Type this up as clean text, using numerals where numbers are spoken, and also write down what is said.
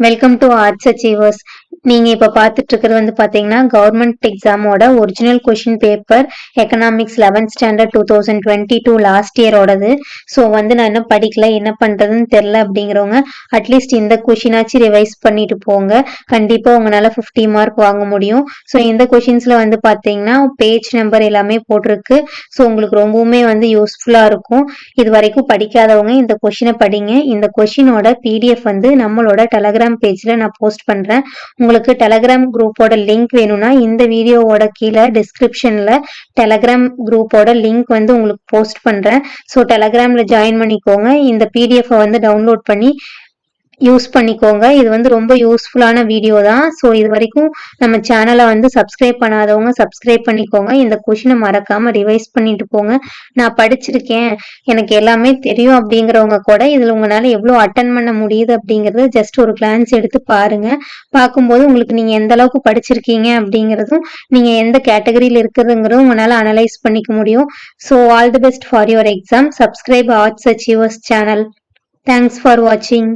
Welcome to arts achievers. நீங்கள் இப்போ பார்த்துட்டு இருக்கிறது வந்து பார்த்தீங்கன்னா கவர்மெண்ட் எக்ஸாமோட original question paper economics 11th standard 2022 last இயரோடது. ஸோ வந்து நான் இன்னும் படிக்கல, என்ன பண்ணுறதுன்னு தெரில அப்படிங்கிறவங்க அட்லீஸ்ட் இந்த கொஷினாச்சும் ரிவைஸ் பண்ணிட்டு போங்க. கண்டிப்பாக உங்களால் 50 மார்க் வாங்க முடியும். ஸோ இந்த கொஷின்ஸில் வந்து பார்த்தீங்கன்னா பேஜ் நம்பர் எல்லாமே போட்டிருக்கு. ஸோ உங்களுக்கு ரொம்பவுமே வந்து யூஸ்ஃபுல்லாக இருக்கும். இது வரைக்கும் படிக்காதவங்க இந்த கொஷினை படிங்க. இந்த கொஷினோட பிடிஎஃப் வந்து நம்மளோட டெலகிராம் பேஜ்ல நான் போஸ்ட் பண்றேன். உங்களுக்கு டெலகிராம் குரூப்போட லிங்க் வேணும்னா இந்த வீடியோவோட கீழே டிஸ்கிரிப்ஷன்ல டெலகிராம் குரூப்போட லிங்க் வந்து உங்களுக்கு போஸ்ட் பண்றேன். ஸோ டெலகிராம்ல ஜாயின் பண்ணிக்கோங்க. இந்த பிடிஎஃப் வந்து டவுன்லோட் பண்ணி யூஸ் பண்ணிக்கோங்க. இது வந்து ரொம்ப யூஸ்ஃபுல்லான வீடியோ தான். ஸோ இது வரைக்கும் நம்ம சேனலை வந்து சப்ஸ்கிரைப் பண்ணாதவங்க சப்ஸ்கிரைப் பண்ணிக்கோங்க. இந்த கொஷினை மறக்காம ரிவைஸ் பண்ணிட்டு போங்க. நான் படிச்சிருக்கேன், எனக்கு எல்லாமே தெரியும் அப்படிங்கிறவங்க கூட இதில் உங்களால் எவ்வளோ அட்டன் பண்ண முடியுது அப்படிங்கிறது ஜஸ்ட் ஒரு கிளான்ஸ் எடுத்து பாருங்க. பார்க்கும்போது உங்களுக்கு நீங்கள் எந்த அளவுக்கு படிச்சிருக்கீங்க அப்படிங்கிறதும் நீங்கள் எந்த கேட்டகரியில் இருக்கிறதுங்கிறதும் உங்களால் அனலைஸ் பண்ணிக்க முடியும். So all the best for your exam. Subscribe arts achievers channel. Thanks for வாட்சிங்.